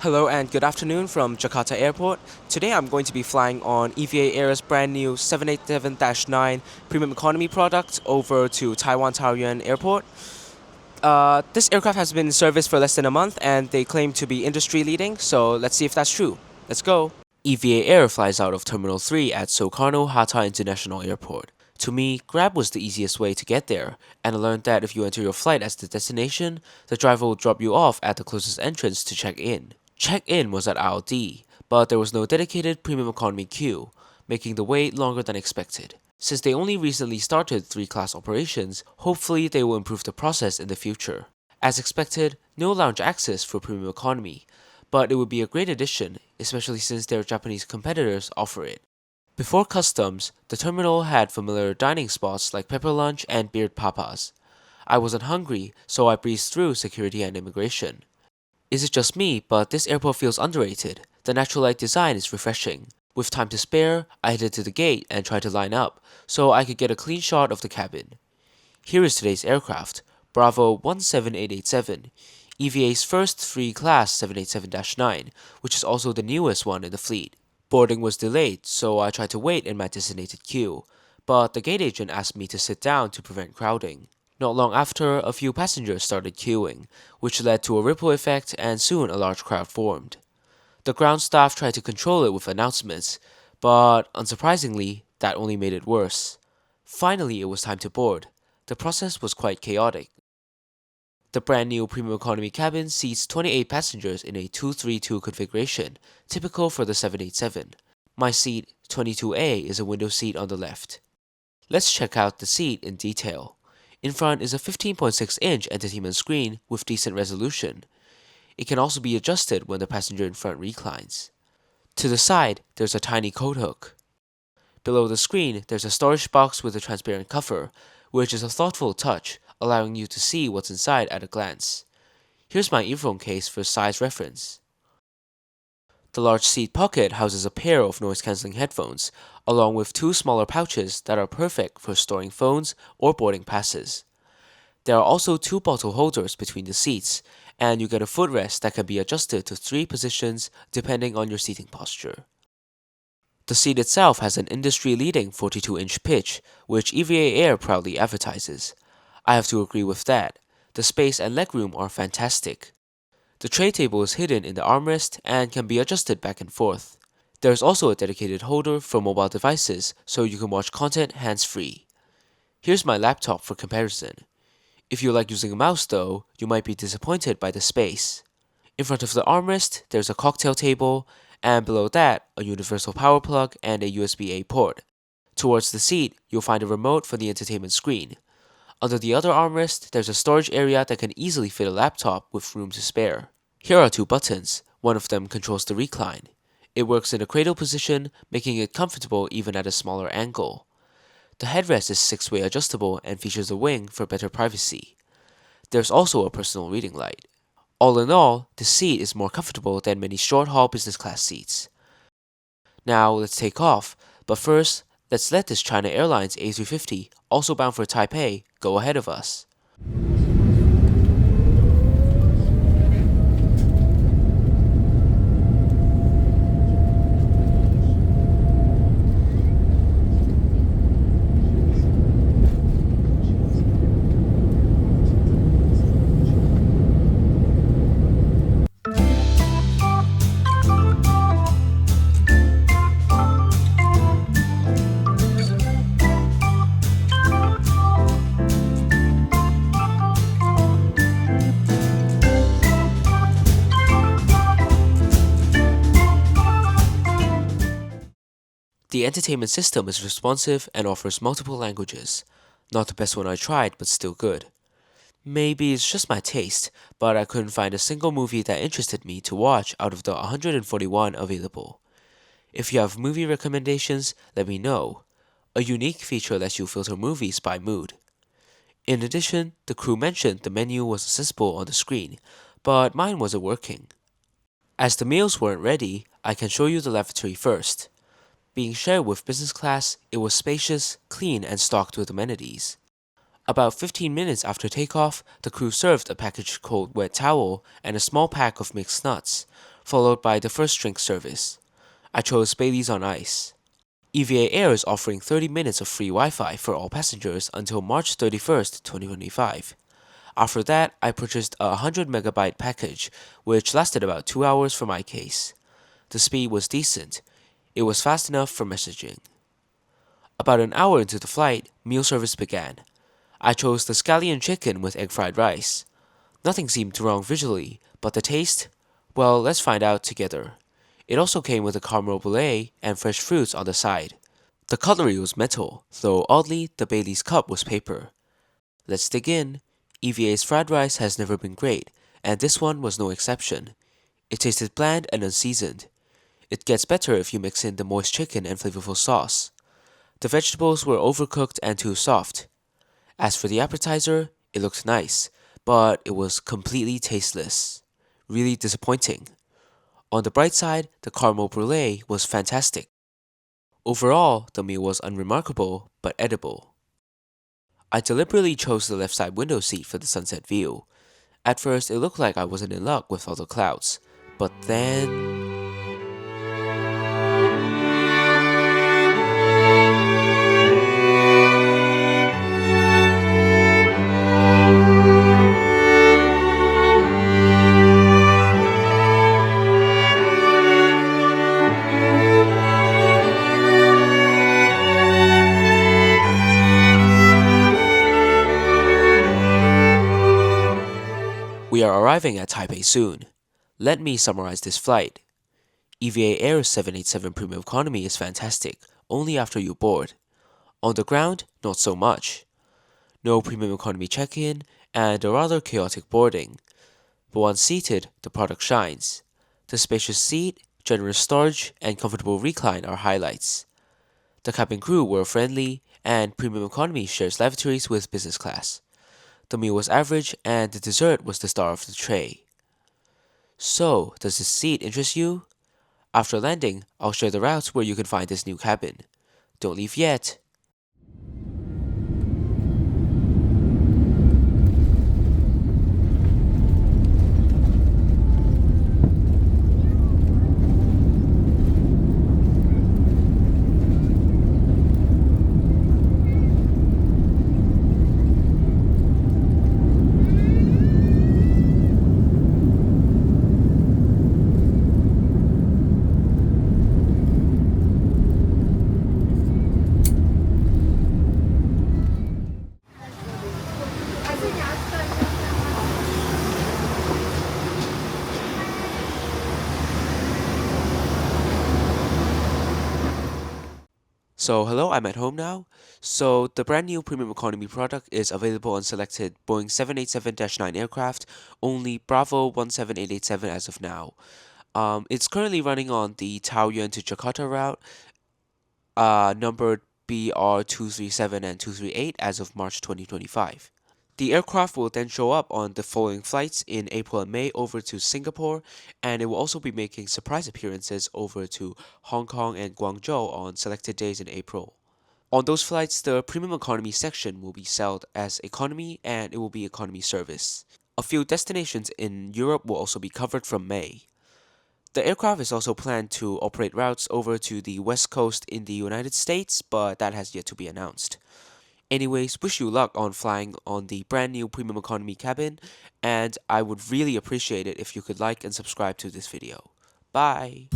Hello and good afternoon from Jakarta Airport. Today I'm going to be flying on EVA Air's brand new 787-9 Premium Economy product over to Taiwan Taoyuan Airport. This aircraft has been in service for less than a month and they claim to be industry leading, so let's see if that's true. Let's go. EVA Air flies out of Terminal 3 at Soekarno-Hatta International Airport. To me, Grab was the easiest way to get there, and I learned that if you enter your flight as the destination, the driver will drop you off at the closest entrance to check in. Check-in was at aisle D, but there was no dedicated premium economy queue, making the wait longer than expected. Since they only recently started 3-class operations, hopefully they will improve the process in the future. As expected, no lounge access for premium economy, but it would be a great addition, especially since their Japanese competitors offer it. Before customs, the terminal had familiar dining spots like pepper lunch and beard papas. I wasn't hungry, so I breezed through security and immigration. Is it just me, but this airport feels underrated? The natural light design is refreshing. With time to spare, I headed to the gate and tried to line up, so I could get a clean shot of the cabin. Here is today's aircraft, Bravo 17887, EVA's first 3-class 787-9, which is also the newest one in the fleet. Boarding was delayed, so I tried to wait in my designated queue, but the gate agent asked me to sit down to prevent crowding. Not long after, a few passengers started queuing, which led to a ripple effect and soon a large crowd formed. The ground staff tried to control it with announcements, but unsurprisingly, that only made it worse. Finally, it was time to board. The process was quite chaotic. The brand new premium economy cabin seats 28 passengers in a 232 configuration, typical for the 787. My seat, 22A, is a window seat on the left. Let's check out the seat in detail. In front is a 15.6-inch entertainment screen with decent resolution. It can also be adjusted when the passenger in front reclines. To the side, there's a tiny coat hook. Below the screen, there's a storage box with a transparent cover, which is a thoughtful touch, allowing you to see what's inside at a glance. Here's my earphone case for size reference. The large seat pocket houses a pair of noise-canceling headphones, along with 2 smaller pouches that are perfect for storing phones or boarding passes. There are also 2 bottle holders between the seats, and you get a footrest that can be adjusted to 3 positions depending on your seating posture. The seat itself has an industry-leading 42-inch pitch, which EVA Air proudly advertises. I have to agree with that. The space and legroom are fantastic. The tray table is hidden in the armrest and can be adjusted back and forth. There is also a dedicated holder for mobile devices, so you can watch content hands-free. Here's my laptop for comparison. If you like using a mouse though, you might be disappointed by the space. In front of the armrest, there's a cocktail table, and below that, a universal power plug and a USB-A port. Towards the seat, you'll find a remote for the entertainment screen. Under the other armrest, there's a storage area that can easily fit a laptop with room to spare. Here are 2 buttons. One of them controls the recline. It works in a cradle position, making it comfortable even at a smaller angle. The headrest is 6-way adjustable and features a wing for better privacy. There's also a personal reading light. All in all, the seat is more comfortable than many short-haul business class seats. Now let's take off, but first, let's let this China Airlines A350, also bound for Taipei, go ahead of us. The entertainment system is responsive and offers multiple languages. Not the best one I tried, but still good. Maybe it's just my taste, but I couldn't find a single movie that interested me to watch out of the 141 available. If you have movie recommendations, let me know. A unique feature lets you filter movies by mood. In addition, the crew mentioned the menu was accessible on the screen, but mine wasn't working. As the meals weren't ready, I can show you the lavatory first. Being shared with business class, it was spacious, clean, and stocked with amenities. About 15 minutes after takeoff, the crew served a packaged cold wet towel and a small pack of mixed nuts. followed by the first drink service. I chose Bailey's on ice. EVA Air is offering 30 minutes of free Wi-Fi for all passengers until March 31st, 2025. After that, I purchased a 100 megabyte package, which lasted about 2 hours for my case. The speed was decent. It was fast enough for messaging. About an hour into the flight, meal service began. I chose the scallion chicken with egg fried rice. Nothing seemed wrong visually, but the taste? Well, let's find out together. It also came with a caramel brulee and fresh fruits on the side. The cutlery was metal, though oddly, the Bailey's cup was paper. Let's dig in. EVA's fried rice has never been great, and this one was no exception. It tasted bland and unseasoned. It gets better if you mix in the moist chicken and flavorful sauce. The vegetables were overcooked and too soft. As for the appetizer, it looked nice, but it was completely tasteless. Really disappointing. On the bright side, the caramel brulee was fantastic. Overall, the meal was unremarkable, but edible. I deliberately chose the left side window seat for the sunset view. At first, it looked like I wasn't in luck with all the clouds, but then... We are arriving at Taipei soon. Let me summarize this flight. EVA Air's 787 Premium Economy is fantastic, only after you board. On the ground, not so much. No Premium Economy check-in, and a rather chaotic boarding. But once seated, the product shines. The spacious seat, generous storage, and comfortable recline are highlights. The cabin crew were friendly, and Premium Economy shares lavatories with business class. The meal was average, and the dessert was the star of the tray. So, does this seat interest you? After landing, I'll share the routes where you can find this new cabin. Don't leave yet. So hello, I'm at home now. So the brand new Premium Economy product is available on selected Boeing 787-9 aircraft, only Bravo 17887 as of now. It's currently running on the Taoyuan to Jakarta route, numbered BR237 and 238 as of March 2025. The aircraft will then show up on the following flights in April and May over to Singapore, and it will also be making surprise appearances over to Hong Kong and Guangzhou on selected days in April. On those flights, the premium economy section will be sold as economy and it will be economy service. A few destinations in Europe will also be covered from May. The aircraft is also planned to operate routes over to the West Coast in the United States, but that has yet to be announced. Anyways, wish you luck on flying on the brand new premium economy cabin, and I would really appreciate it if you could like and subscribe to this video. Bye!